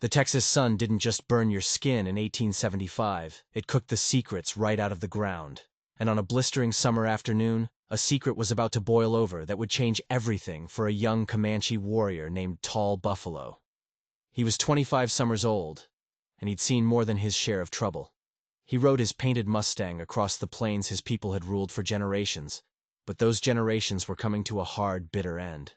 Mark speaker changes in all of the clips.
Speaker 1: The Texas sun didn't just burn your skin in 1875, it cooked the secrets right out of the ground. And on a blistering summer afternoon, a secret was about to boil over that would change everything for a young Comanche warrior named Tall Buffalo. He was 25 summers old, and he'd seen more than his share of trouble. He rode his painted Mustang across the plains his people had ruled for generations, but those generations were coming to a hard, bitter end.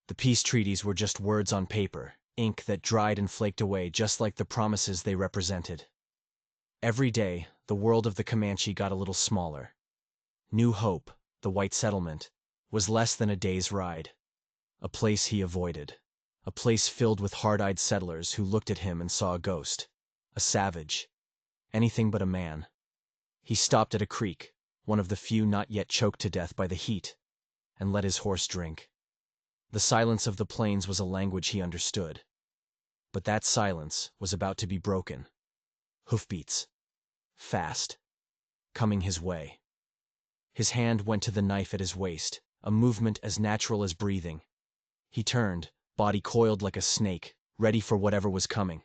Speaker 1: The peace treaties were just words on paper, ink that dried and flaked away just like the promises they represented. Every day, the world of the Comanche got a little smaller. New Hope, the white settlement, was less than a day's ride. A place he avoided. A place filled with hard-eyed settlers who looked at him and saw a ghost. A savage. Anything but a man. He stopped at a creek, one of the few not yet choked to death by the heat, and let his horse drink. The silence of the plains was a language he understood. But that silence was about to be broken. Hoofbeats. Fast. Coming his way. His hand went to the knife at his waist, a movement as natural as breathing. He turned, body coiled like a snake, ready for whatever was coming.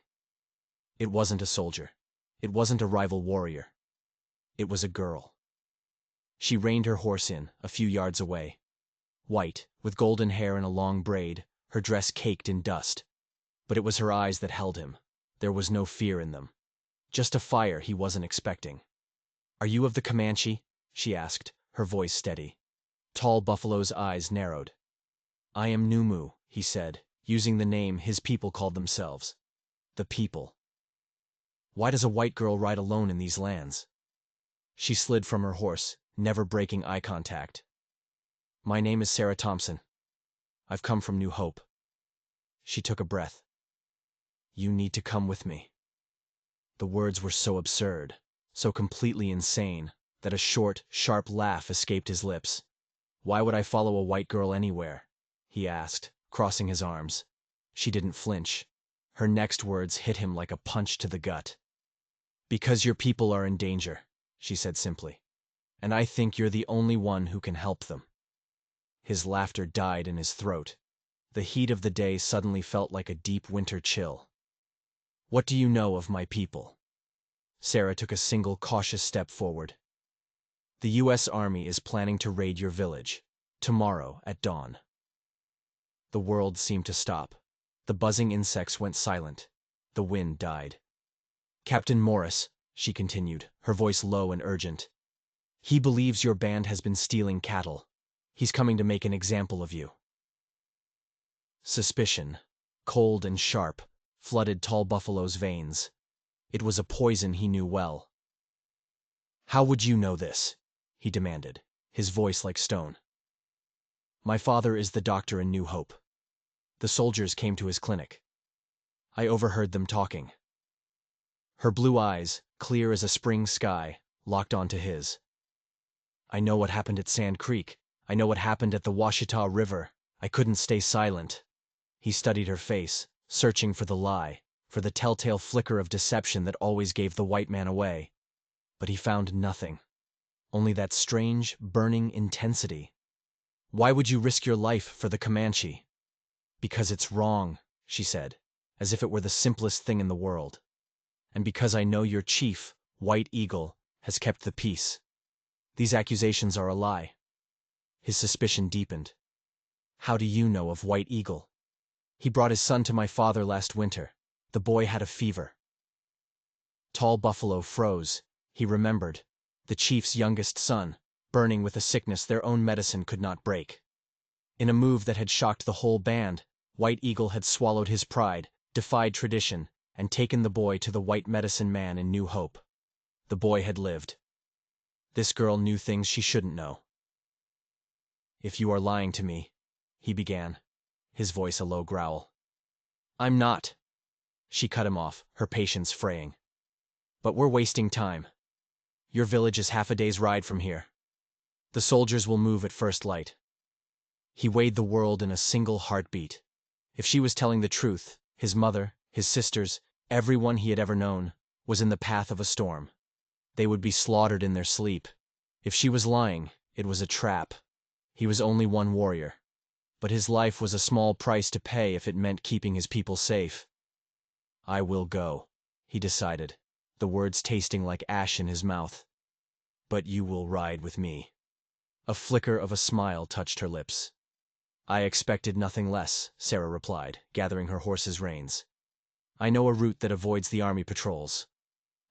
Speaker 1: It wasn't a soldier. It wasn't a rival warrior. It was a girl. She reined her horse in, a few yards away. White, with golden hair in a long braid, her dress caked in dust. But it was her eyes that held him. There was no fear in them. Just a fire he wasn't expecting. "Are you of the Comanche?" she asked, her voice steady. Tall Buffalo's eyes narrowed. "I am Numu," he said, using the name his people called themselves. The people. "Why does a white girl ride alone in these lands?" She slid from her horse, never breaking eye contact. "My name is Sarah Thompson. I've come from New Hope." She took a breath. "You need to come with me." The words were so absurd, so completely insane, that a short, sharp laugh escaped his lips. "Why would I follow a white girl anywhere?" he asked, crossing his arms. She didn't flinch. Her next words hit him like a punch to the gut. "Because your people are in danger," she said simply. "And I think you're the only one who can help them." His laughter died in his throat. The heat of the day suddenly felt like a deep winter chill. "What do you know of my people?" Sarah took a single cautious step forward. "The U.S. Army is planning to raid your village, tomorrow at dawn." The world seemed to stop. The buzzing insects went silent. The wind died. "Captain Morris," she continued, her voice low and urgent. "He believes your band has been stealing cattle. He's coming to make an example of you." Suspicion, cold and sharp, flooded Tall Buffalo's veins. It was a poison he knew well. "How would you know this?" he demanded, his voice like stone. "My father is the doctor in New Hope. The soldiers came to his clinic. I overheard them talking." Her blue eyes, clear as a spring sky, locked onto his. "I know what happened at Sand Creek. I know what happened at the Washita River. I couldn't stay silent." He studied her face, searching for the lie, for the telltale flicker of deception that always gave the white man away. But he found nothing. Only that strange, burning intensity. "Why would you risk your life for the Comanche?" "Because it's wrong," she said, as if it were the simplest thing in the world. "And because I know your chief, White Eagle, has kept the peace. These accusations are a lie." His suspicion deepened. "How do you know of White Eagle?" "He brought his son to my father last winter. The boy had a fever." Tall Buffalo froze. He remembered. The chief's youngest son, burning with a sickness their own medicine could not break. In a move that had shocked the whole band, White Eagle had swallowed his pride, defied tradition, and taken the boy to the white medicine man in New Hope. The boy had lived. This girl knew things she shouldn't know. "If you are lying to me," he began, his voice a low growl. "I'm not." She cut him off, her patience fraying. "But we're wasting time. Your village is half a day's ride from here. The soldiers will move at first light." He weighed the world in a single heartbeat. If she was telling the truth, his mother, his sisters, everyone he had ever known, was in the path of a storm. They would be slaughtered in their sleep. If she was lying, it was a trap. He was only one warrior. But his life was a small price to pay if it meant keeping his people safe. I will go, he decided, the words tasting like ash in his mouth. But you will ride with me. A flicker of a smile touched her lips. I expected nothing less, Sarah replied, gathering her horse's reins. I know a route that avoids the army patrols.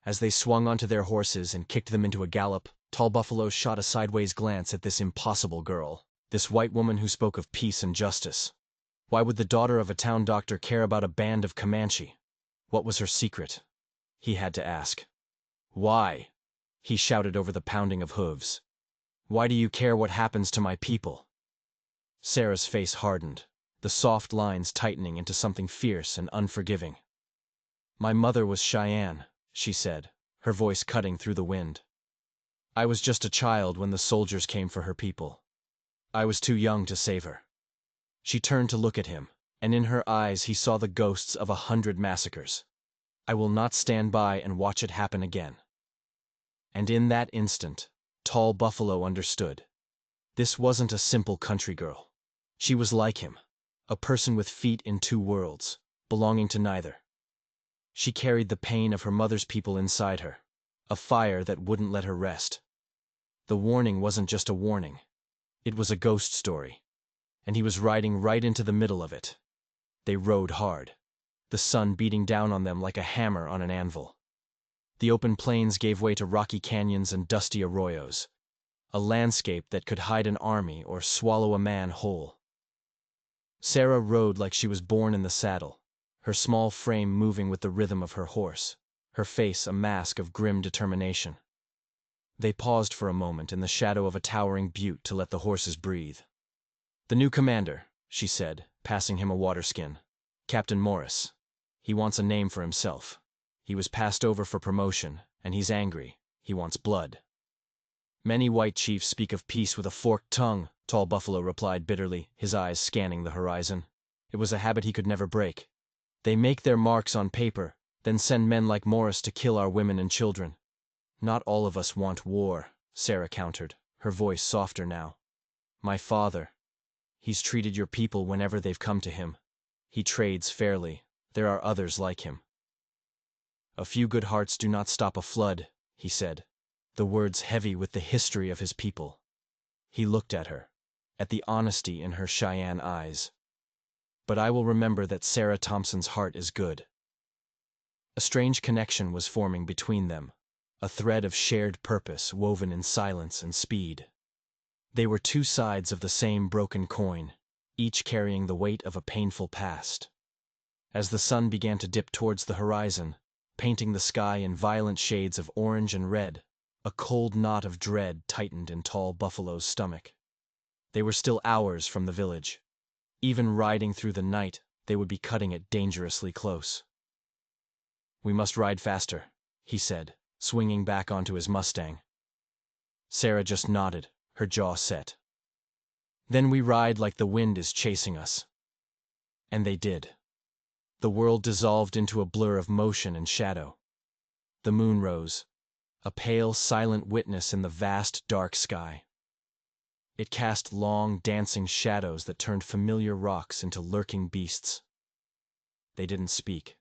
Speaker 1: As they swung onto their horses and kicked them into a gallop, Tall Buffalo shot a sideways glance at this impossible girl, this white woman who spoke of peace and justice. Why would the daughter of a town doctor care about a band of Comanche? What was her secret? He had to ask. Why? He shouted over the pounding of hooves. Why do you care what happens to my people? Sarah's face hardened, the soft lines tightening into something fierce and unforgiving. My mother was Cheyenne, she said, her voice cutting through the wind. I was just a child when the soldiers came for her people. I was too young to save her. She turned to look at him, and in her eyes he saw the ghosts of 100 massacres. I will not stand by and watch it happen again. And in that instant, Tall Buffalo understood. This wasn't a simple country girl. She was like him, a person with feet in two worlds, belonging to neither. She carried the pain of her mother's people inside her, a fire that wouldn't let her rest. The warning wasn't just a warning. It was a ghost story, and he was riding right into the middle of it. They rode hard, the sun beating down on them like a hammer on an anvil. The open plains gave way to rocky canyons and dusty arroyos, a landscape that could hide an army or swallow a man whole. Sarah rode like she was born in the saddle, her small frame moving with the rhythm of her horse, her face a mask of grim determination. They paused for a moment in the shadow of a towering butte to let the horses breathe. The new commander, she said, passing him a waterskin. Captain Morris. He wants a name for himself. He was passed over for promotion, and he's angry. He wants blood. Many white chiefs speak of peace with a forked tongue, Tall Buffalo replied bitterly, his eyes scanning the horizon. It was a habit he could never break. They make their marks on paper, then send men like Morris to kill our women and children. Not all of us want war, Sarah countered, her voice softer now. My father. He's treated your people whenever they've come to him. He trades fairly. There are others like him. A few good hearts do not stop a flood, he said, the words heavy with the history of his people. He looked at her, at the honesty in her Cheyenne eyes. But I will remember that Sarah Thompson's heart is good. A strange connection was forming between them, a thread of shared purpose woven in silence and speed. They were two sides of the same broken coin, each carrying the weight of a painful past. As the sun began to dip towards the horizon, painting the sky in violent shades of orange and red, a cold knot of dread tightened in Tall Buffalo's stomach. They were still hours from the village. Even riding through the night, they would be cutting it dangerously close. We must ride faster, he said, swinging back onto his Mustang. Sarah just nodded, her jaw set. Then we ride like the wind is chasing us. And they did. The world dissolved into a blur of motion and shadow. The moon rose, a pale, silent witness in the vast, dark sky. It cast long, dancing shadows that turned familiar rocks into lurking beasts. They didn't speak.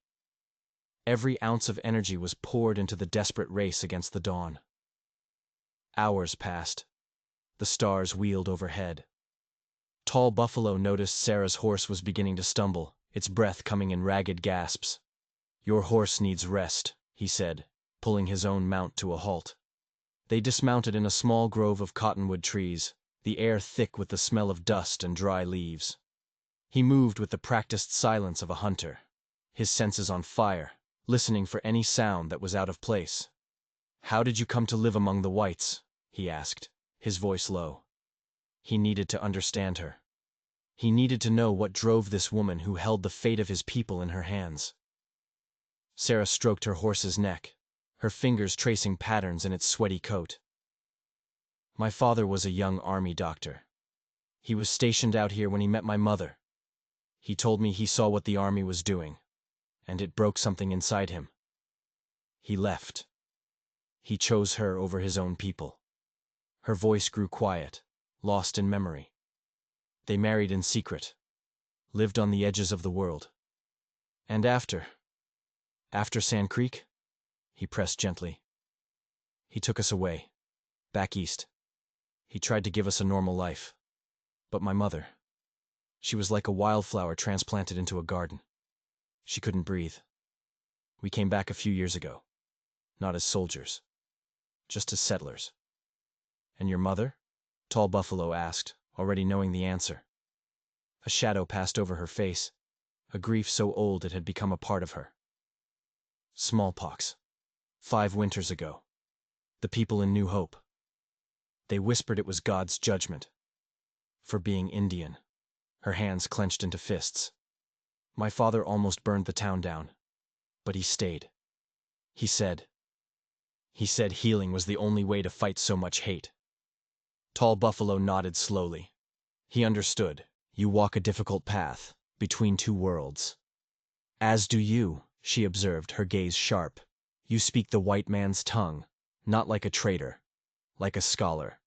Speaker 1: Every ounce of energy was poured into the desperate race against the dawn. Hours passed. The stars wheeled overhead. Tall Buffalo noticed Sarah's horse was beginning to stumble, its breath coming in ragged gasps. Your horse needs rest, he said, pulling his own mount to a halt. They dismounted in a small grove of cottonwood trees, the air thick with the smell of dust and dry leaves. He moved with the practiced silence of a hunter, his senses on fire, listening for any sound that was out of place. How did you come to live among the whites? He asked, his voice low. He needed to understand her. He needed to know what drove this woman who held the fate of his people in her hands. Sarah stroked her horse's neck, her fingers tracing patterns in its sweaty coat. My father was a young army doctor. He was stationed out here when he met my mother. He told me he saw what the army was doing, and it broke something inside him. He left. He chose her over his own people. Her voice grew quiet, lost in memory. They married in secret, lived on the edges of the world. And after, After Sand Creek? He pressed gently. He took us away, back east. He tried to give us a normal life. But my mother, she was like a wildflower transplanted into a garden. She couldn't breathe. We came back a few years ago. Not as soldiers. Just as settlers. And your mother? Tall Buffalo asked, already knowing the answer. A shadow passed over her face, a grief so old it had become a part of her. Smallpox. 5 winters ago. The people in New Hope. They whispered it was God's judgment. For being Indian. Her hands clenched into fists. My father almost burned the town down. But he stayed. He said healing was the only way to fight so much hate. Tall Buffalo nodded slowly. He understood. You walk a difficult path, between 2 worlds. As do you, she observed, her gaze sharp. You speak the white man's tongue, not like a traitor, like a scholar.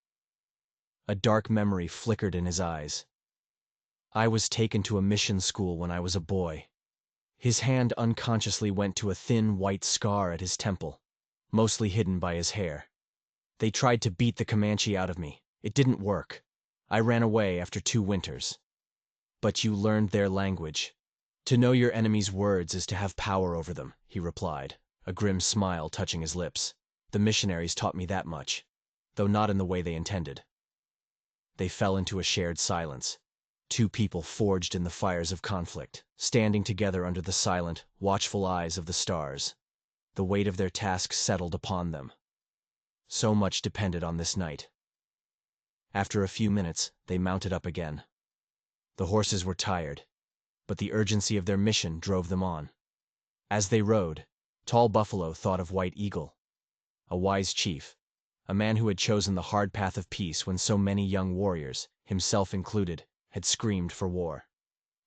Speaker 1: A dark memory flickered in his eyes. I was taken to a mission school when I was a boy. His hand unconsciously went to a thin white scar at his temple, mostly hidden by his hair. They tried to beat the Comanche out of me. It didn't work. I ran away after 2 winters. But you learned their language. To know your enemy's words is to have power over them, he replied, a grim smile touching his lips. The missionaries taught me that much, though not in the way they intended. They fell into a shared silence. 2 people forged in the fires of conflict, standing together under the silent, watchful eyes of the stars. The weight of their task settled upon them. So much depended on this night. After a few minutes, they mounted up again. The horses were tired, but the urgency of their mission drove them on. As they rode, Tall Buffalo thought of White Eagle, a wise chief, a man who had chosen the hard path of peace when so many young warriors, himself included, had screamed for war.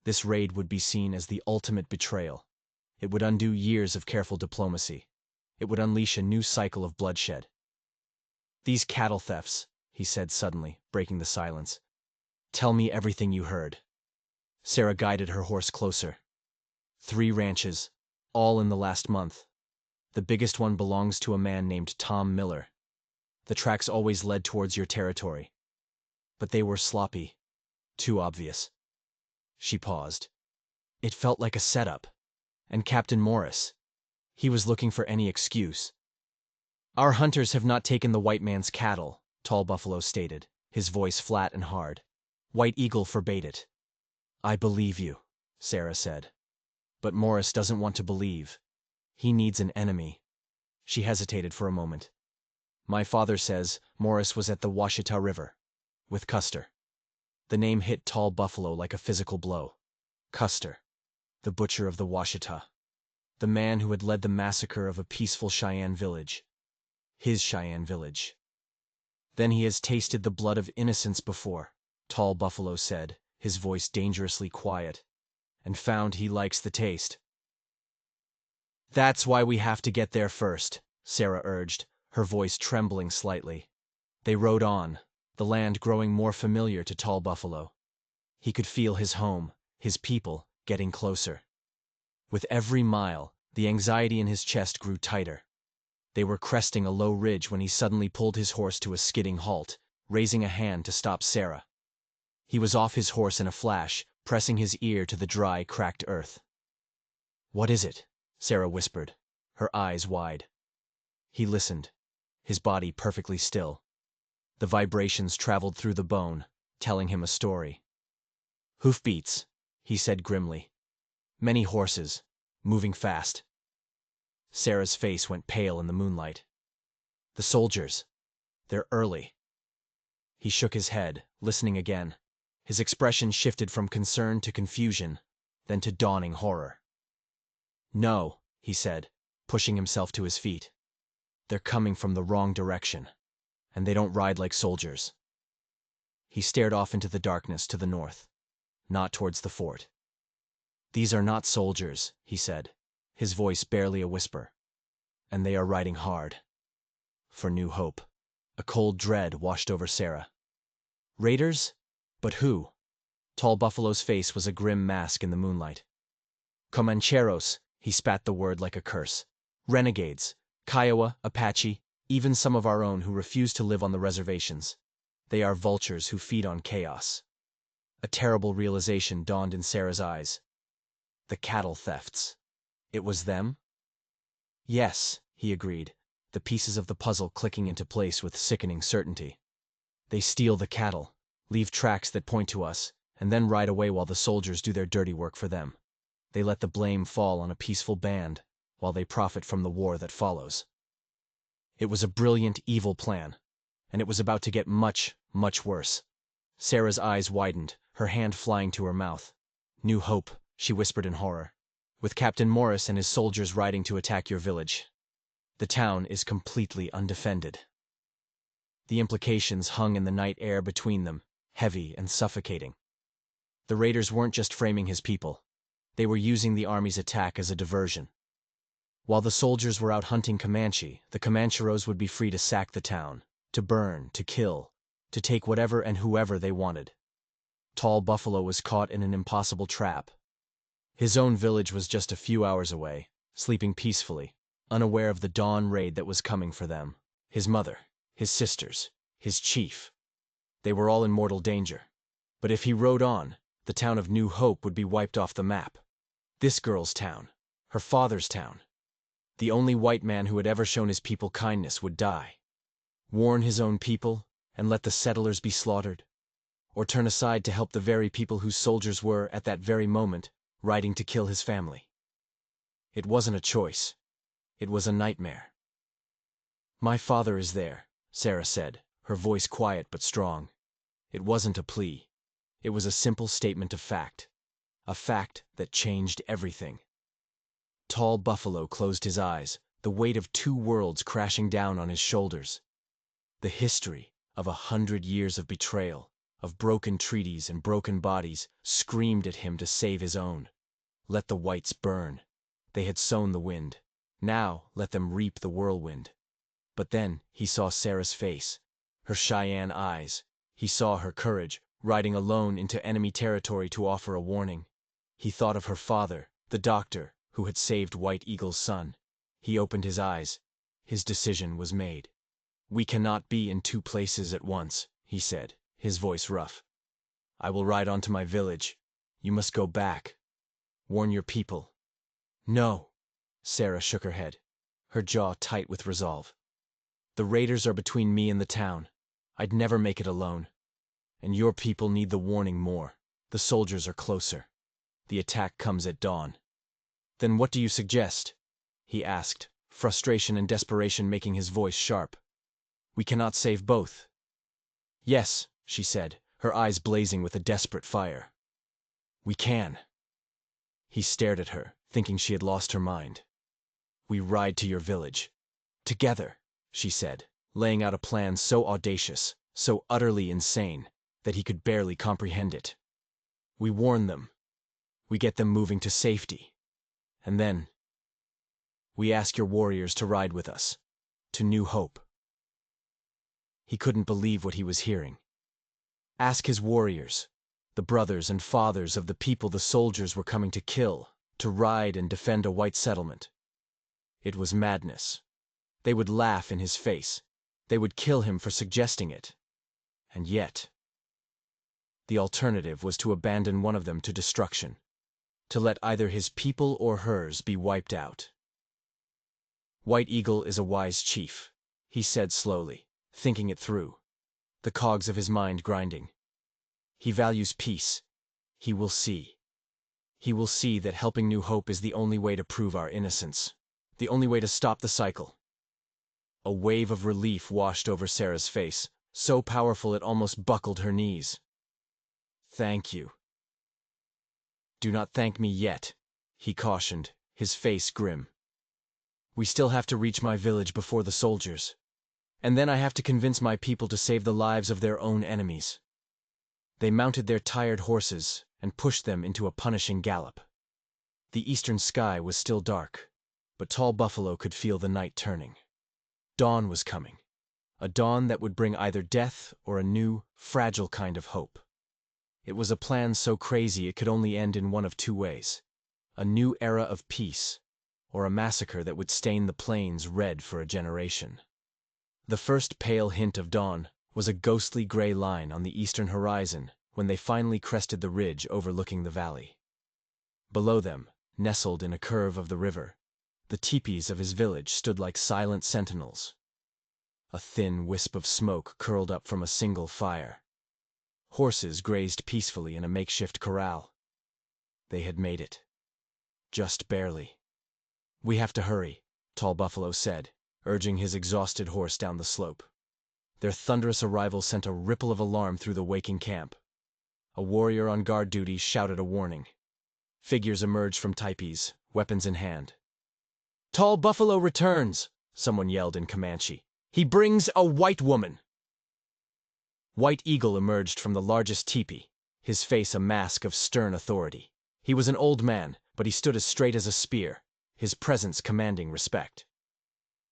Speaker 1: This raid would be seen as the ultimate betrayal. It would undo years of careful diplomacy. It would unleash a new cycle of bloodshed. These cattle thefts, he said suddenly, breaking the silence. Tell me everything you heard. Sarah guided her horse closer. 3 ranches, all in the last month. The biggest one belongs to a man named Tom Miller. The tracks always led towards your territory. But they were sloppy. Too obvious. She paused. It felt like a setup. And Captain Morris. He was looking for any excuse. Our hunters have not taken the white man's cattle, Tall Buffalo stated, his voice flat and hard. White Eagle forbade it. I believe you, Sarah said. But Morris doesn't want to believe. He needs an enemy. She hesitated for a moment. My father says Morris was at the Washita River, with Custer. The name hit Tall Buffalo like a physical blow. Custer, the butcher of the Washita. The man who had led the massacre of a peaceful Cheyenne village. His Cheyenne village. Then he has tasted the blood of innocents before, Tall Buffalo said, his voice dangerously quiet, and found he likes the taste. That's why we have to get there first, Sarah urged, her voice trembling slightly. They rode on, the land growing more familiar to Tall Buffalo. He could feel his home, his people, getting closer. With every mile, the anxiety in his chest grew tighter. They were cresting a low ridge when he suddenly pulled his horse to a skidding halt, raising a hand to stop Sarah. He was off his horse in a flash, pressing his ear to the dry, cracked earth. What is it? Sarah whispered, her eyes wide. He listened, his body perfectly still. The vibrations traveled through the bone, telling him a story. Hoofbeats, he said grimly. Many horses, moving fast. Sarah's face went pale in the moonlight. The soldiers. They're early. He shook his head, listening again. His expression shifted from concern to confusion, then to dawning horror. No, he said, pushing himself to his feet. They're coming from the wrong direction, and they don't ride like soldiers. He stared off into the darkness to the north, not towards the fort. These are not soldiers, he said, his voice barely a whisper. And they are riding hard. For New Hope. A cold dread washed over Sarah. Raiders? But who? Tall Buffalo's face was a grim mask in the moonlight. Comancheros, He spat the word like a curse. Renegades. Kiowa, Apache, even some of our own who refuse to live on the reservations. They are vultures who feed on chaos. A terrible realization dawned in Sarah's eyes. The cattle thefts. It was them? Yes, he agreed, the pieces of the puzzle clicking into place with sickening certainty. They steal the cattle, leave tracks that point to us, and then ride away while the soldiers do their dirty work for them. They let the blame fall on a peaceful band, while they profit from the war that follows. It was a brilliant, evil plan, and it was about to get much, much worse. Sarah's eyes widened, her hand flying to her mouth. New Hope, she whispered in horror. With Captain Morris and his soldiers riding to attack your village. The town is completely undefended. The implications hung in the night air between them, heavy and suffocating. The raiders weren't just framing his people. They were using the army's attack as a diversion. While the soldiers were out hunting Comanche, the Comancheros would be free to sack the town, to burn, to kill, to take whatever and whoever they wanted. Tall Buffalo was caught in an impossible trap. His own village was just a few hours away, sleeping peacefully, unaware of the dawn raid that was coming for them. His mother, his sisters, his chief. They were all in mortal danger. But if he rode on, the town of New Hope would be wiped off the map. This girl's town, her father's town. The only white man who had ever shown his people kindness would die. Warn his own people, and let the settlers be slaughtered? Or turn aside to help the very people whose soldiers were, at that very moment, riding to kill his family? It wasn't a choice. It was a nightmare. My father is there, Sarah said, her voice quiet but strong. It wasn't a plea. It was a simple statement of fact. A fact that changed everything. Tall Buffalo closed his eyes, the weight of 2 worlds crashing down on his shoulders. The history of 100 years of betrayal, of broken treaties and broken bodies, screamed at him to save his own. Let the whites burn. They had sown the wind. Now let them reap the whirlwind. But then he saw Sarah's face, her Cheyenne eyes. He saw her courage, riding alone into enemy territory to offer a warning. He thought of her father, the doctor, who had saved White Eagle's son. He opened his eyes. His decision was made. We cannot be in 2 places at once, he said, his voice rough. I will ride on to my village. You must go back. Warn your people. No. Sarah shook her head, her jaw tight with resolve. The raiders are between me and the town. I'd never make it alone. And your people need the warning more. The soldiers are closer. The attack comes at dawn. Then what do you suggest? He asked, frustration and desperation making his voice sharp. We cannot save both. Yes, she said, her eyes blazing with a desperate fire. We can. He stared at her, thinking she had lost her mind. We ride to your village. Together, she said, laying out a plan so audacious, so utterly insane, that he could barely comprehend it. We warn them. We get them moving to safety. And then, we ask your warriors to ride with us, to New Hope. He couldn't believe what he was hearing. Ask his warriors, the brothers and fathers of the people the soldiers were coming to kill, to ride and defend a white settlement. It was madness. They would laugh in his face. They would kill him for suggesting it. And yet, the alternative was to abandon one of them to destruction, to let either his people or hers be wiped out. White Eagle is a wise chief, he said slowly, thinking it through, the cogs of his mind grinding. He values peace. He will see. He will see that helping New Hope is the only way to prove our innocence, the only way to stop the cycle. A wave of relief washed over Sarah's face, so powerful it almost buckled her knees. Thank you. Do not thank me yet, he cautioned, his face grim. We still have to reach my village before the soldiers. And then I have to convince my people to save the lives of their own enemies. They mounted their tired horses and pushed them into a punishing gallop. The eastern sky was still dark, but Tall Buffalo could feel the night turning. Dawn was coming, a dawn that would bring either death or a new, fragile kind of hope. It was a plan so crazy it could only end in one of 2 ways. A new era of peace, or a massacre that would stain the plains red for a generation. The first pale hint of dawn was a ghostly gray line on the eastern horizon when they finally crested the ridge overlooking the valley. Below them, nestled in a curve of the river, the teepees of his village stood like silent sentinels. A thin wisp of smoke curled up from a single fire. Horses grazed peacefully in a makeshift corral. They had made it. Just barely. "We have to hurry," Tall Buffalo said, urging his exhausted horse down the slope. Their thunderous arrival sent a ripple of alarm through the waking camp. A warrior on guard duty shouted a warning. Figures emerged from teepees, weapons in hand. "Tall Buffalo returns!" someone yelled in Comanche. "He brings a white woman!" White Eagle emerged from the largest teepee, his face a mask of stern authority. He was an old man, but he stood as straight as a spear, his presence commanding respect.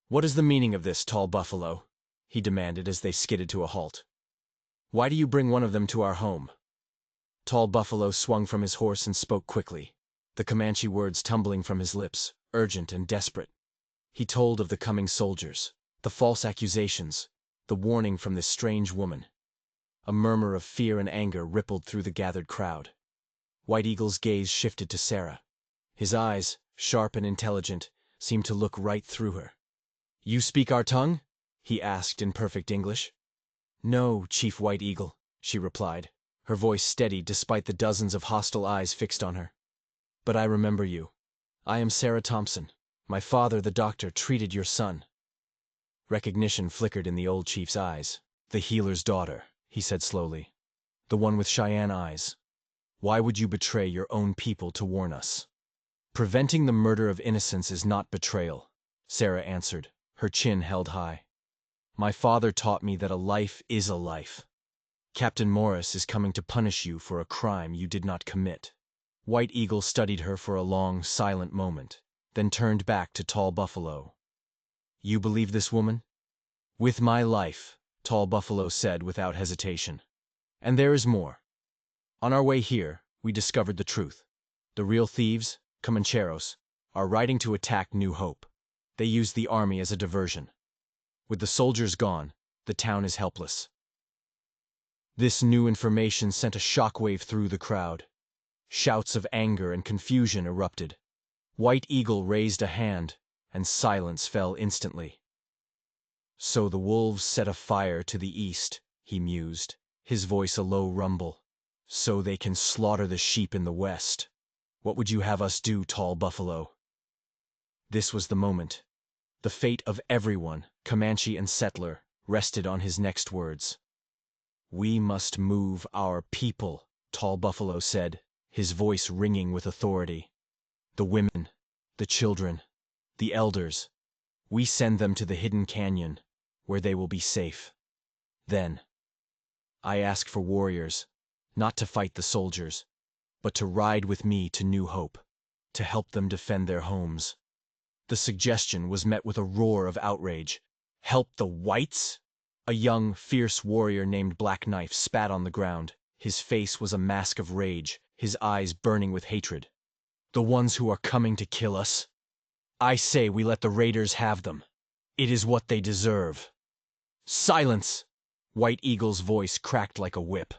Speaker 1: "What is the meaning of this, Tall Buffalo?" he demanded as they skidded to a halt. "Why do you bring one of them to our home?" Tall Buffalo swung from his horse and spoke quickly, the Comanche words tumbling from his lips, urgent and desperate. He told of the coming soldiers, the false accusations, the warning from this strange woman. A murmur of fear and anger rippled through the gathered crowd. White Eagle's gaze shifted to Sarah. His eyes, sharp and intelligent, seemed to look right through her. "You speak our tongue?" he asked in perfect English. "No, Chief White Eagle," she replied, her voice steady despite the dozens of hostile eyes fixed on her. "But I remember you. I am Sarah Thompson. My father, the doctor, treated your son." Recognition flickered in the old chief's eyes. "The healer's daughter," he said slowly. "The one with Cheyenne eyes. Why would you betray your own people to warn us?" "Preventing the murder of innocents is not betrayal," Sarah answered, her chin held high. "My father taught me that a life is a life. Captain Morris is coming to punish you for a crime you did not commit." White Eagle studied her for a long, silent moment, then turned back to Tall Buffalo. "You believe this woman?" "With my life," Tall Buffalo said without hesitation. "And there is more. On our way here, we discovered the truth. The real thieves, Comancheros, are riding to attack New Hope. They use the army as a diversion. With the soldiers gone, the town is helpless." This new information sent a shockwave through the crowd. Shouts of anger and confusion erupted. White Eagle raised a hand, and silence fell instantly. "So the wolves set a fire to the east," he mused, his voice a low rumble. "So they can slaughter the sheep in the west. What would you have us do, Tall Buffalo?" This was the moment. The fate of everyone, Comanche and settler, rested on his next words. "We must move our people," Tall Buffalo said, his voice ringing with authority. "The women, the children, the elders. We send them to the hidden canyon, where they will be safe. Then, I ask for warriors, not to fight the soldiers, but to ride with me to New Hope, to help them defend their homes." The suggestion was met with a roar of outrage. "Help the whites?" A young, fierce warrior named Black Knife spat on the ground. His face was a mask of rage, his eyes burning with hatred. "The ones who are coming to kill us? I say we let the raiders have them. It is what they deserve." "Silence!" White Eagle's voice cracked like a whip.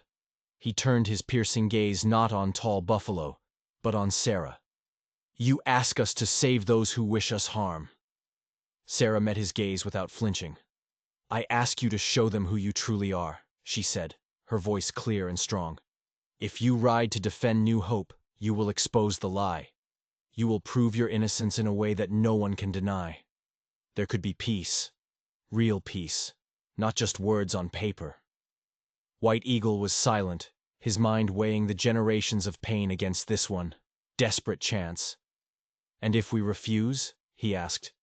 Speaker 1: He turned his piercing gaze not on Tall Buffalo, but on Sarah. "You ask us to save those who wish us harm." Sarah met his gaze without flinching. "I ask you to show them who you truly are," she said, her voice clear and strong. "If you ride to defend New Hope, you will expose the lie. You will prove your innocence in a way that no one can deny. There could be peace, real peace, not just words on paper." White Eagle was silent, his mind weighing the generations of pain against this one desperate chance. "And if we refuse?" he asked.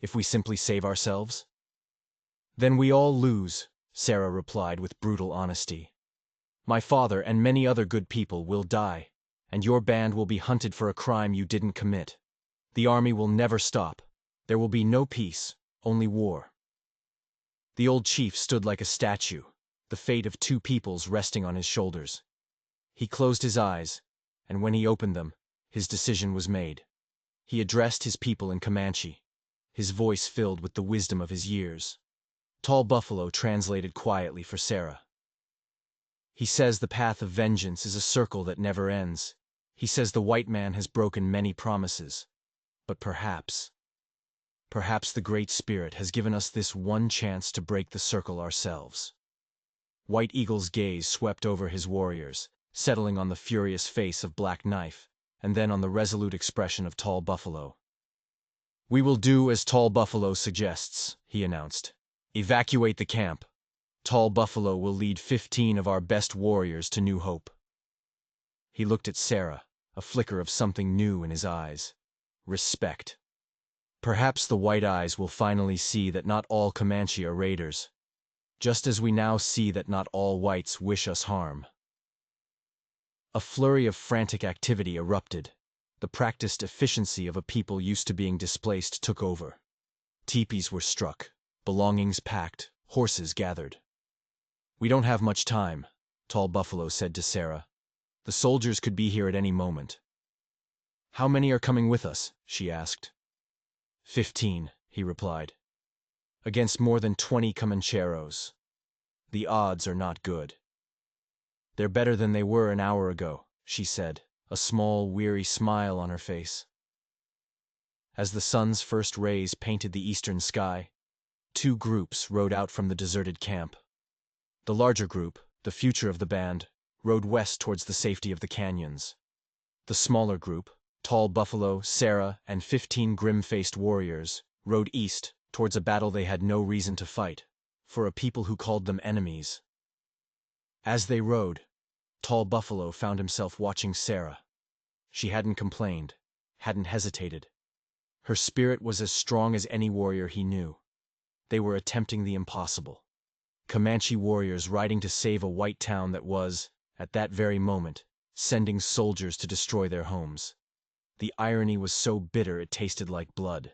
Speaker 1: "If we simply save ourselves?" "Then we all lose," Sarah replied with brutal honesty. "My father and many other good people will die, and your band will be hunted for a crime you didn't commit. The army will never stop. There will be no peace, only war." The old chief stood like a statue, the fate of two peoples resting on his shoulders. He closed his eyes, and when he opened them, his decision was made. He addressed his people in Comanche, his voice filled with the wisdom of his years. Tall Buffalo translated quietly for Sarah. He says the path of vengeance is a circle that never ends. He says the white man has broken many promises. But perhaps the Great Spirit has given us this one chance to break the circle ourselves. White Eagle's gaze swept over his warriors, settling on the furious face of Black Knife, and then on the resolute expression of Tall Buffalo. "We will do as Tall Buffalo suggests," he announced. "Evacuate the camp. Tall Buffalo will lead 15 of our best warriors to New Hope." He looked at Sarah, a flicker of something new in his eyes. Respect. Perhaps the white eyes will finally see that not all Comanche are raiders, just as we now see that not all whites wish us harm. A flurry of frantic activity erupted. The practiced efficiency of a people used to being displaced took over. Teepees were struck, belongings packed, horses gathered. "We don't have much time," Tall Buffalo said to Sarah. "The soldiers could be here at any moment." "How many are coming with us?" she asked. 15, he replied. "Against more than 20 Comancheros. The odds are not good." "They're better than they were an hour ago," she said, a small, weary smile on her face. As the sun's first rays painted the eastern sky, 2 groups rode out from the deserted camp. The larger group, the future of the band, rode west towards the safety of the canyons. The smaller group, Tall Buffalo, Sarah, and 15 grim-faced warriors, rode east towards a battle they had no reason to fight, for a people who called them enemies. As they rode, Tall Buffalo found himself watching Sarah. She hadn't complained, hadn't hesitated. Her spirit was as strong as any warrior he knew. They were attempting the impossible. Comanche warriors riding to save a white town that was, at that very moment, sending soldiers to destroy their homes. The irony was so bitter it tasted like blood.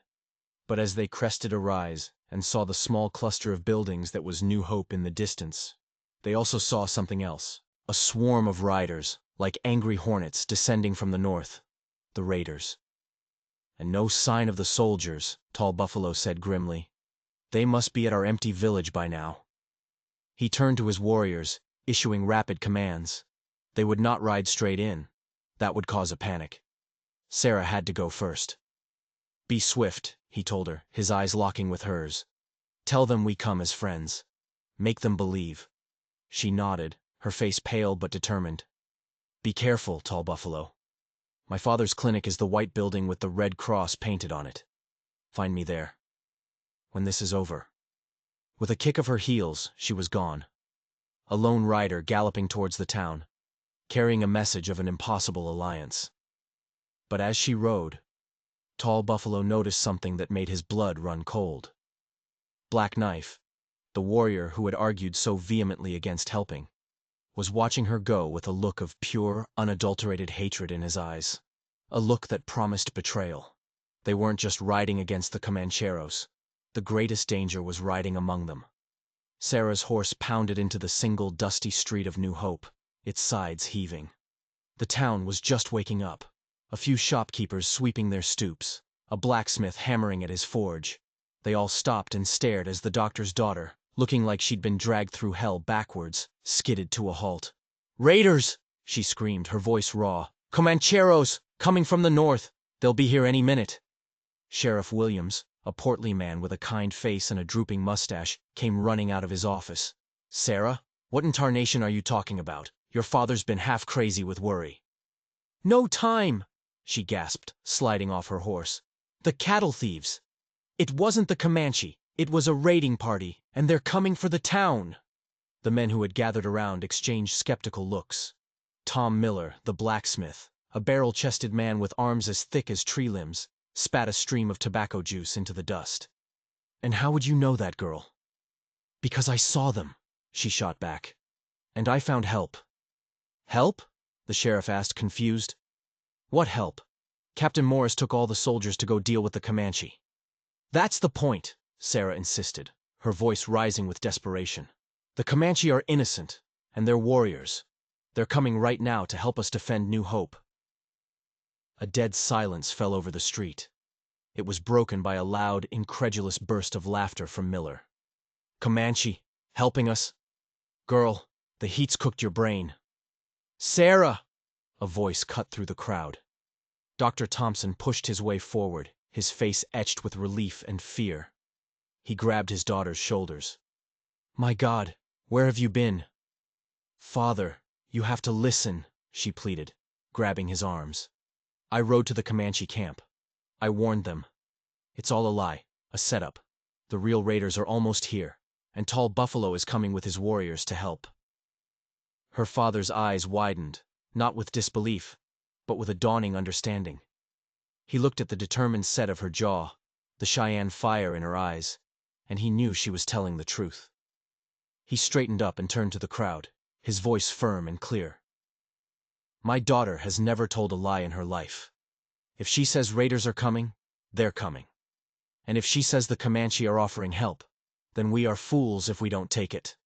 Speaker 1: But as they crested a rise and saw the small cluster of buildings that was New Hope in the distance, they also saw something else. A swarm of riders, like angry hornets descending from the north. The raiders. "And no sign of the soldiers," Tall Buffalo said grimly. "They must be at our empty village by now." He turned to his warriors, issuing rapid commands. They would not ride straight in. That would cause a panic. Sarah had to go first. "Be swift," he told her, his eyes locking with hers. "Tell them we come as friends. Make them believe." She nodded, her face pale but determined. "Be careful, Tall Buffalo. My father's clinic is the white building with the red cross painted on it. Find me there. When this is over." With a kick of her heels, she was gone. A lone rider galloping towards the town, carrying a message of an impossible alliance. But as she rode, Tall Buffalo noticed something that made his blood run cold. Black Knife, the warrior who had argued so vehemently against helping, was watching her go with a look of pure, unadulterated hatred in his eyes. A look that promised betrayal. They weren't just riding against the Comancheros. The greatest danger was riding among them. Sarah's horse pounded into the single dusty street of New Hope, its sides heaving. The town was just waking up. A few shopkeepers sweeping their stoops, a blacksmith hammering at his forge. They all stopped and stared as the doctor's daughter, looking like she'd been dragged through hell backwards, skidded to a halt. "Raiders!" she screamed, her voice raw. "Comancheros! Coming from the north! They'll be here any minute!" Sheriff Williams, a portly man with a kind face and a drooping mustache, came running out of his office. "Sarah, what in tarnation are you talking about? Your father's been half crazy with worry." "No time!" she gasped, sliding off her horse. "The cattle thieves! It wasn't the Comanche. It was a raiding party, and they're coming for the town." The men who had gathered around exchanged skeptical looks. Tom Miller, the blacksmith, a barrel-chested man with arms as thick as tree limbs, spat a stream of tobacco juice into the dust. "And how would you know that, girl?" "Because I saw them," she shot back. "And I found help." "Help?" the sheriff asked, confused. "What help?" "Captain Morris took all the soldiers to go deal with the Comanche." "That's the point," Sarah insisted, her voice rising with desperation. "The Comanche are innocent, and they're warriors. They're coming right now to help us defend New Hope." A dead silence fell over the street. It was broken by a loud, incredulous burst of laughter from Miller. "Comanche, helping us? Girl, the heat's cooked your brain." "Sarah!" A voice cut through the crowd. Dr. Thompson pushed his way forward, his face etched with relief and fear. He grabbed his daughter's shoulders. "My God, where have you been?" "Father, you have to listen," she pleaded, grabbing his arms. "I rode to the Comanche camp. I warned them. It's all a lie, a setup. The real raiders are almost here, and Tall Buffalo is coming with his warriors to help." Her father's eyes widened, not with disbelief, but with a dawning understanding. He looked at the determined set of her jaw, the Cheyenne fire in her eyes, and he knew she was telling the truth. He straightened up and turned to the crowd, his voice firm and clear. "My daughter has never told a lie in her life. If she says raiders are coming, they're coming. And if she says the Comanche are offering help, then we are fools if we don't take it."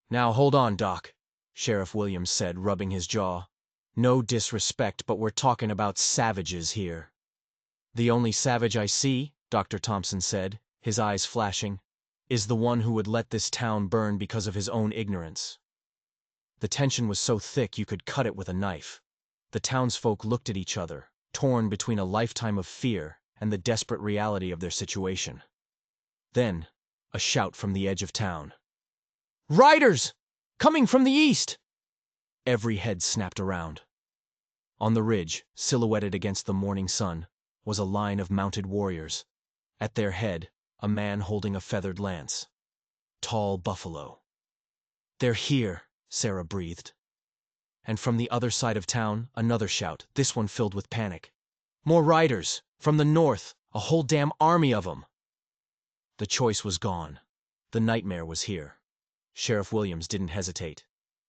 Speaker 1: "Now hold on, Doc," Sheriff Williams said, rubbing his jaw. "No disrespect, but we're talking about savages here." "The only savage I see," Dr. Thompson said, his eyes flashing, "is the one who would let this town burn because of his own ignorance." The tension was so thick you could cut it with a knife. The townsfolk looked at each other, torn between a lifetime of fear and the desperate reality of their situation. Then, a shout from the edge of town. "Riders! Coming from the east!" Every head snapped around. On the ridge, silhouetted against the morning sun, was a line of mounted warriors. At their head, a man holding a feathered lance. Tall Buffalo. "They're here," Sarah breathed. And from the other side of town, another shout, this one filled with panic. "More riders! From the north! A whole damn army of 'em!" The choice was gone. The nightmare was here. Sheriff Williams didn't hesitate.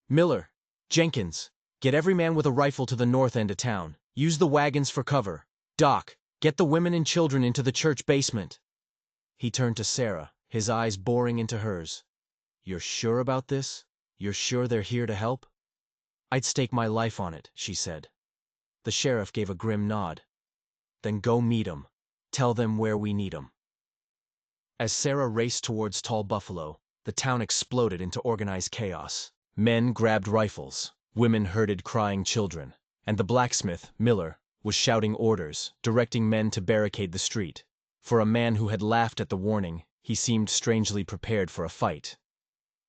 Speaker 1: "Miller, Jenkins, get every man with a rifle to the north end of town. Use the wagons for cover. Doc, get the women and children into the church basement." He turned to Sarah, his eyes boring into hers. "You're sure about this? You're sure they're here to help?" "I'd stake my life on it," she said. The sheriff gave a grim nod. "Then go meet 'em. Tell them where we need 'em." As Sarah raced towards Tall Buffalo, the town exploded into organized chaos. Men grabbed rifles, women herded crying children, and the blacksmith, Miller, was shouting orders, directing men to barricade the street. For a man who had laughed at the warning, he seemed strangely prepared for a fight.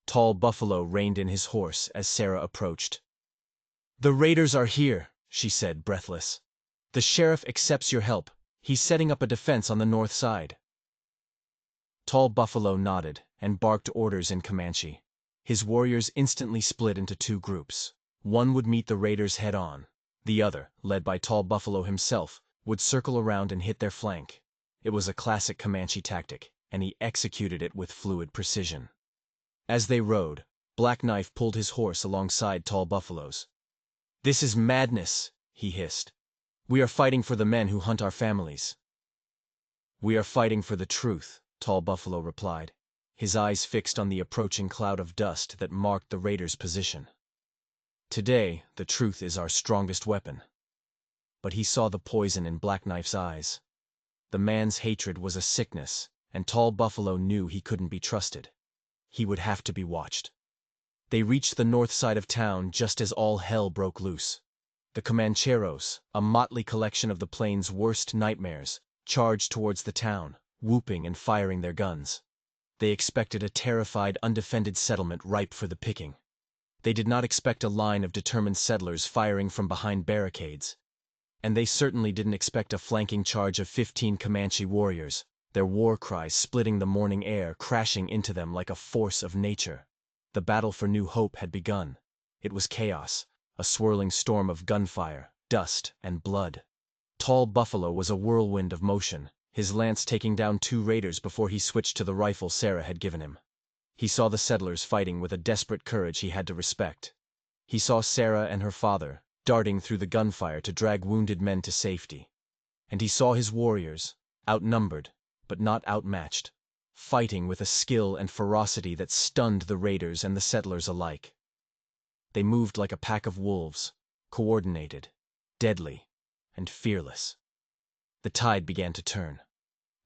Speaker 1: Tall Buffalo reined in his horse as Sarah approached. "The raiders are here," she said, breathless. "The sheriff accepts your help. He's setting up a defense on the north side." Tall Buffalo nodded and barked orders in Comanche. His warriors instantly split into two groups. One would meet the raiders head-on. The other, led by Tall Buffalo himself, would circle around and hit their flank. It was a classic Comanche tactic, and he executed it with fluid precision. As they rode, Black Knife pulled his horse alongside Tall Buffalo's. "This is madness," he hissed. "We are fighting for the men who hunt our families." "We are fighting for the truth," Tall Buffalo replied, his eyes fixed on the approaching cloud of dust that marked the raiders' position. "Today, the truth is our strongest weapon." But he saw the poison in Black Knife's eyes. The man's hatred was a sickness, and Tall Buffalo knew he couldn't be trusted. He would have to be watched. They reached the north side of town just as all hell broke loose. The Comancheros, a motley collection of the plains' worst nightmares, charged towards the town, whooping and firing their guns. They expected a terrified, undefended settlement ripe for the picking. They did not expect a line of determined settlers firing from behind barricades. And they certainly didn't expect a flanking charge of 15 Comanche warriors, their war cries splitting the morning air, crashing into them like a force of nature. The battle for New Hope had begun. It was chaos, a swirling storm of gunfire, dust, and blood. Tall Buffalo was a whirlwind of motion, his lance taking down 2 raiders before he switched to the rifle Sarah had given him. He saw the settlers fighting with a desperate courage he had to respect. He saw Sarah and her father darting through the gunfire to drag wounded men to safety. And he saw his warriors, outnumbered, but not outmatched, fighting with a skill and ferocity that stunned the raiders and the settlers alike. They moved like a pack of wolves, coordinated, deadly, and fearless. The tide began to turn.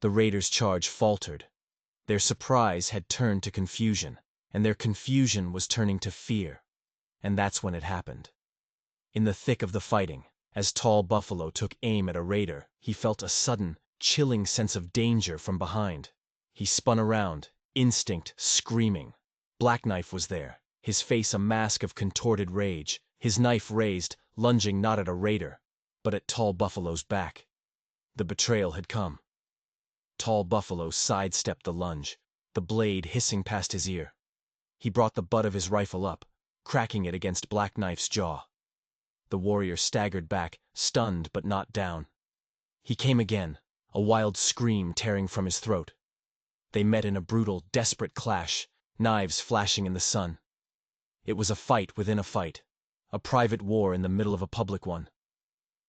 Speaker 1: The raiders' charge faltered. Their surprise had turned to confusion, and their confusion was turning to fear. And that's when it happened. In the thick of the fighting, as Tall Buffalo took aim at a raider, he felt a sudden, chilling sense of danger from behind. He spun around, instinct screaming. Black Knife was there, his face a mask of contorted rage, his knife raised, lunging not at a raider, but at Tall Buffalo's back. The betrayal had come. Tall Buffalo sidestepped the lunge, the blade hissing past his ear. He brought the butt of his rifle up, cracking it against Black Knife's jaw. The warrior staggered back, stunned but not down. He came again, a wild scream tearing from his throat. They met in a brutal, desperate clash, knives flashing in the sun. It was a fight within a fight, a private war in the middle of a public one.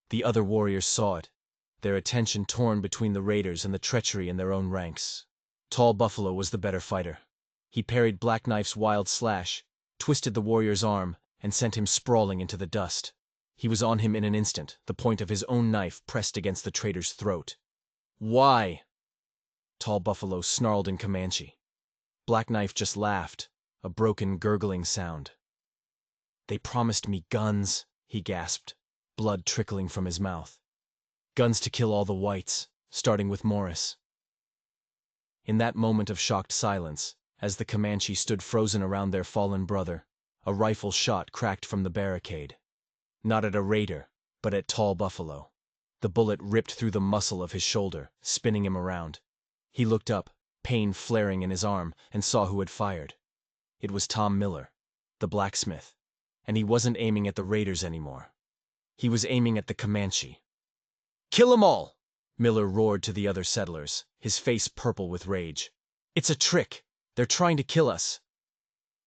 Speaker 1: The other warriors saw it, their attention torn between the raiders and the treachery in their own ranks. Tall Buffalo was the better fighter. He parried Black Knife's wild slash, twisted the warrior's arm, and sent him sprawling into the dust. He was on him in an instant, the point of his own knife pressed against the traitor's throat. "Why?" Tall Buffalo snarled in Comanche. Black Knife just laughed, a broken, gurgling sound. "They promised me guns," he gasped, blood trickling from his mouth. "Guns to kill all the whites, starting with Morris." In that moment of shocked silence, as the Comanche stood frozen around their fallen brother, a rifle shot cracked from the barricade. Not at a raider, but at Tall Buffalo. The bullet ripped through the muscle of his shoulder, spinning him around. He looked up, pain flaring in his arm, and saw who had fired. It was Tom Miller, the blacksmith, and he wasn't aiming at the raiders anymore. He was aiming at the Comanche. "Kill 'em all!" Miller roared to the other settlers, his face purple with rage. "It's a trick! They're trying to kill us!"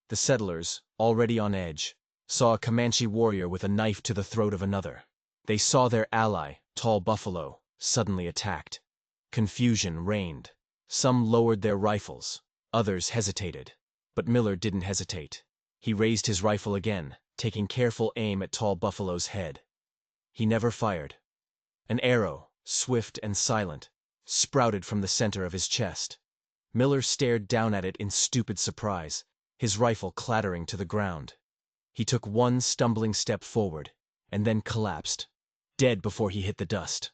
Speaker 1: The settlers, already on edge, saw a Comanche warrior with a knife to the throat of another. They saw their ally, Tall Buffalo, suddenly attacked. Confusion reigned. Some lowered their rifles, others hesitated. But Miller didn't hesitate. He raised his rifle again, taking careful aim at Tall Buffalo's head. He never fired. An arrow, swift and silent, sprouted from the center of his chest. Miller stared down at it in stupid surprise, his rifle clattering to the ground. He took one stumbling step forward, and then collapsed, dead before he hit the dust.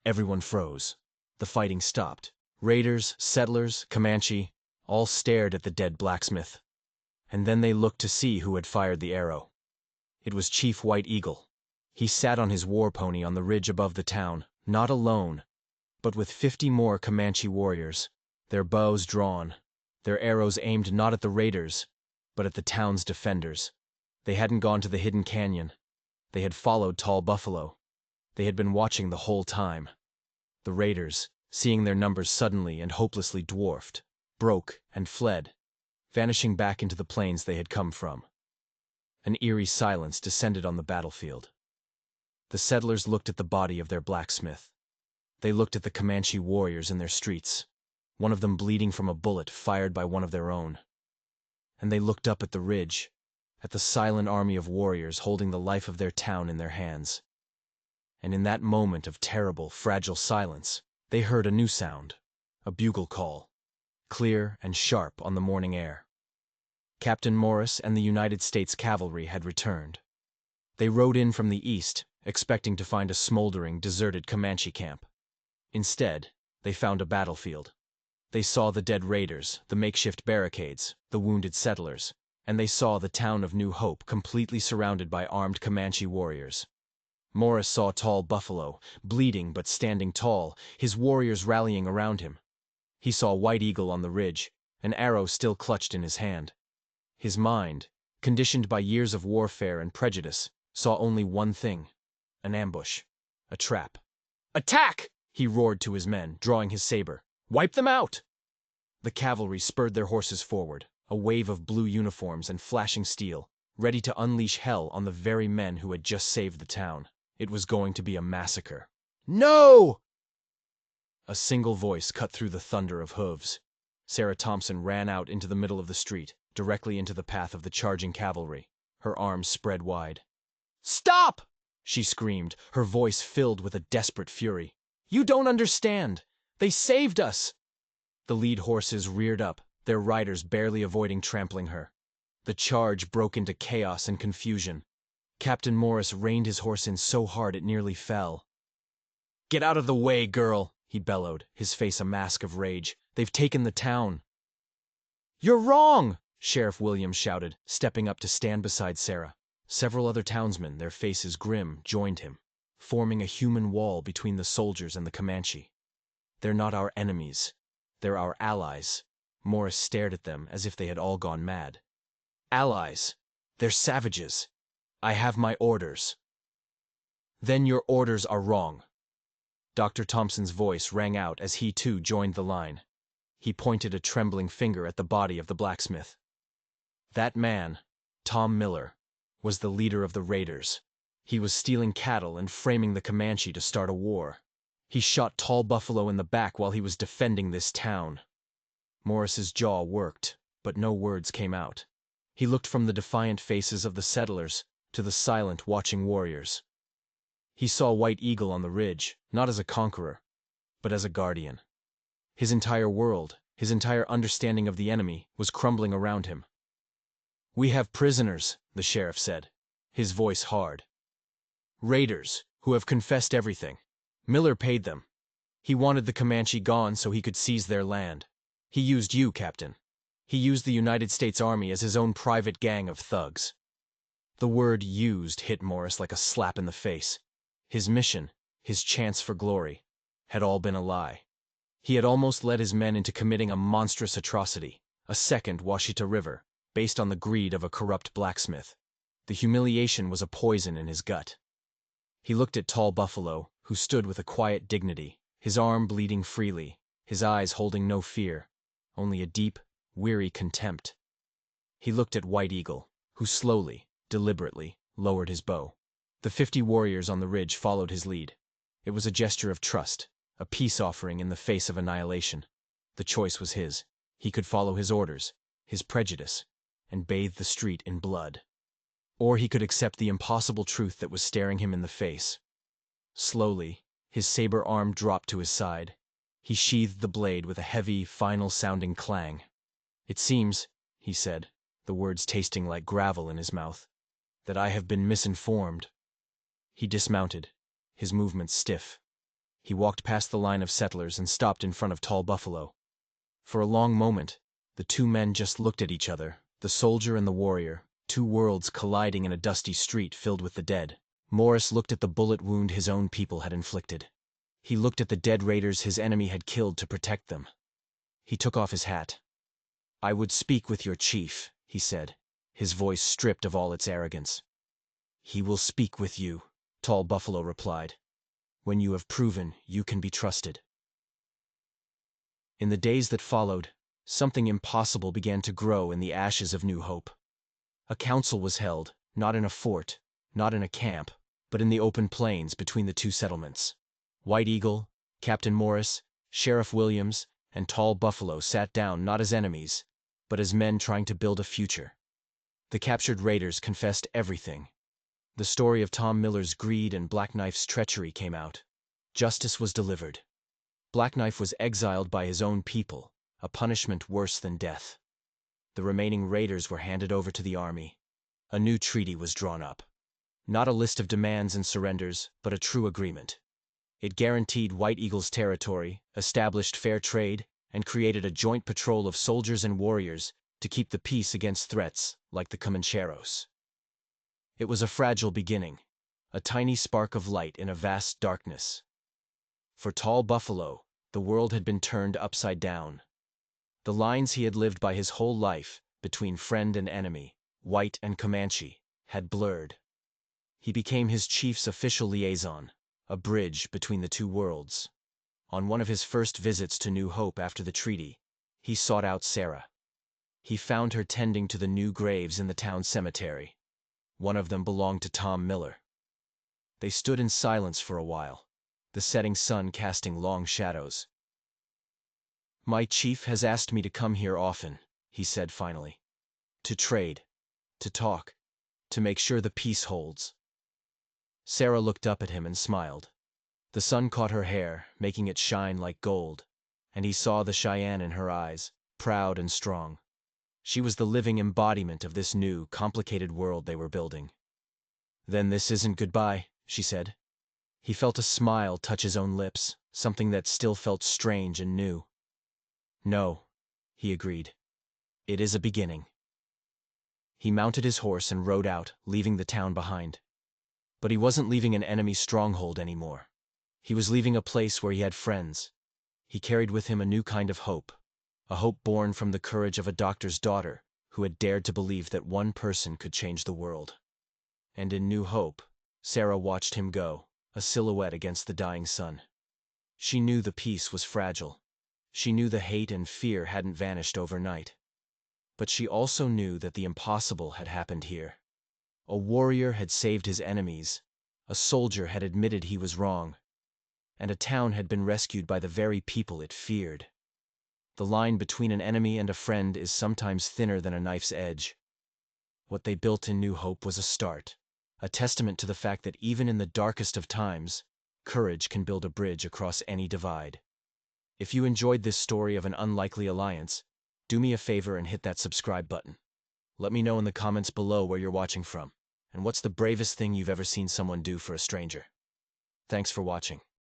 Speaker 1: Everyone froze. The fighting stopped. Raiders, settlers, Comanche, all stared at the dead blacksmith. And then they looked to see who had fired the arrow. It was Chief White Eagle. He sat on his war pony on the ridge above the town, not alone, but with 50 more Comanche warriors, their bows drawn, their arrows aimed not at the raiders, but at the town's defenders. They hadn't gone to the hidden canyon. They had followed Tall Buffalo. They had been watching the whole time. The raiders, seeing their numbers suddenly and hopelessly dwarfed, broke and fled, vanishing back into the plains they had come from. An eerie silence descended on the battlefield. The settlers looked at the body of their blacksmith. They looked at the Comanche warriors in their streets, one of them bleeding from a bullet fired by one of their own. And they looked up at the ridge, at the silent army of warriors holding the life of their town in their hands. And in that moment of terrible, fragile silence, they heard a new sound, a bugle call, clear and sharp on the morning air. Captain Morris and the United States Cavalry had returned. They rode in from the east, expecting to find a smoldering, deserted Comanche camp. Instead, they found a battlefield. They saw the dead raiders, the makeshift barricades, the wounded settlers, and they saw the town of New Hope completely surrounded by armed Comanche warriors. Morris saw Tall Buffalo, bleeding but standing tall, his warriors rallying around him. He saw White Eagle on the ridge, an arrow still clutched in his hand. His mind, conditioned by years of warfare and prejudice, saw only one thing: an ambush, a trap. "Attack!" he roared to his men, drawing his saber. "Wipe them out!" The cavalry spurred their horses forward, a wave of blue uniforms and flashing steel, ready to unleash hell on the very men who had just saved the town. It was going to be a massacre. "No!" A single voice cut through the thunder of hooves. Sarah Thompson ran out into the middle of the street, directly into the path of the charging cavalry, her arms spread wide. "Stop!" she screamed, her voice filled with a desperate fury. "You don't understand! They saved us!" The lead horses reared up, their riders barely avoiding trampling her. The charge broke into chaos and confusion. Captain Morris reined his horse in so hard it nearly fell. "Get out of the way, girl!" he bellowed, his face a mask of rage. "They've taken the town." "You're wrong!" Sheriff Williams shouted, stepping up to stand beside Sarah. Several other townsmen, their faces grim, joined him, forming a human wall between the soldiers and the Comanche. "They're not our enemies. They're our allies." Morris stared at them as if they had all gone mad. "Allies! They're savages! I have my orders." "Then your orders are wrong." Dr. Thompson's voice rang out as he too joined the line. He pointed a trembling finger at the body of the blacksmith. That man, Tom Miller, was the leader of the raiders. He was stealing cattle and framing the Comanche to start a war. He shot Tall Buffalo in the back while he was defending this town. Morris's jaw worked, but no words came out. He looked from the defiant faces of the settlers to the silent, watching warriors. He saw White Eagle on the ridge, not as a conqueror, but as a guardian. His entire world, his entire understanding of the enemy, was crumbling around him. "We have prisoners," the sheriff said, his voice hard. "Raiders, who have confessed everything. Miller paid them. He wanted the Comanche gone so he could seize their land. He used you, Captain. He used the United States Army as his own private gang of thugs." The word "used" hit Morris like a slap in the face. His mission, his chance for glory, had all been a lie. He had almost led his men into committing a monstrous atrocity, a second Washita River, based on the greed of a corrupt blacksmith. The humiliation was a poison in his gut. He looked at Tall Buffalo, who stood with a quiet dignity, his arm bleeding freely, his eyes holding no fear, only a deep, weary contempt. He looked at White Eagle, who slowly, deliberately, lowered his bow. The 50 warriors on the ridge followed his lead. It was a gesture of trust, a peace offering in the face of annihilation. The choice was his. He could follow his orders, his prejudice, and bathe the street in blood. Or he could accept the impossible truth that was staring him in the face. Slowly, his saber arm dropped to his side. He sheathed the blade with a heavy, final-sounding clang. "It seems," he said, the words tasting like gravel in his mouth, "that I have been misinformed." He dismounted, his movements stiff. He walked past the line of settlers and stopped in front of Tall Buffalo. For a long moment, the two men just looked at each other, the soldier and the warrior, two worlds colliding in a dusty street filled with the dead. Morris looked at the bullet wound his own people had inflicted. He looked at the dead raiders his enemy had killed to protect them. He took off his hat. "I would speak with your chief," he said, his voice stripped of all its arrogance. "He will speak with you," Tall Buffalo replied, "when you have proven you can be trusted." In the days that followed, something impossible began to grow in the ashes of New Hope. A council was held, not in a fort, not in a camp, but in the open plains between the two settlements. White Eagle, Captain Morris, Sheriff Williams, and Tall Buffalo sat down not as enemies, but as men trying to build a future. The captured raiders confessed everything. The story of Tom Miller's greed and Black Knife's treachery came out. Justice was delivered. Black Knife was exiled by his own people, a punishment worse than death. The remaining raiders were handed over to the army. A new treaty was drawn up. Not a list of demands and surrenders, but a true agreement. It guaranteed White Eagle's territory, established fair trade, and created a joint patrol of soldiers and warriors to keep the peace against threats like the Comancheros. It was a fragile beginning, a tiny spark of light in a vast darkness. For Tall Buffalo, the world had been turned upside down. The lines he had lived by his whole life, between friend and enemy, white and Comanche, had blurred. He became his chief's official liaison, a bridge between the two worlds. On one of his first visits to New Hope after the treaty, he sought out Sarah. He found her tending to the new graves in the town cemetery. One of them belonged to Tom Miller. They stood in silence for a while, the setting sun casting long shadows. "My chief has asked me to come here often," he said finally. "To trade, to talk, to make sure the peace holds." Sarah looked up at him and smiled. The sun caught her hair, making it shine like gold, and he saw the Cheyenne in her eyes, proud and strong. She was the living embodiment of this new, complicated world they were building. "Then this isn't goodbye," she said. He felt a smile touch his own lips, something that still felt strange and new. "No," he agreed. "It is a beginning." He mounted his horse and rode out, leaving the town behind. But he wasn't leaving an enemy stronghold anymore. He was leaving a place where he had friends. He carried with him a new kind of hope, a hope born from the courage of a doctor's daughter who had dared to believe that one person could change the world. And in new hope, Sarah watched him go, a silhouette against the dying sun. She knew the peace was fragile. She knew the hate and fear hadn't vanished overnight. But she also knew that the impossible had happened here. A warrior had saved his enemies, a soldier had admitted he was wrong, and a town had been rescued by the very people it feared. The line between an enemy and a friend is sometimes thinner than a knife's edge. What they built in New Hope was a start, a testament to the fact that even in the darkest of times, courage can build a bridge across any divide. If you enjoyed this story of an unlikely alliance, do me a favor and hit that subscribe button. Let me know in the comments below where you're watching from, and what's the bravest thing you've ever seen someone do for a stranger. Thanks for watching.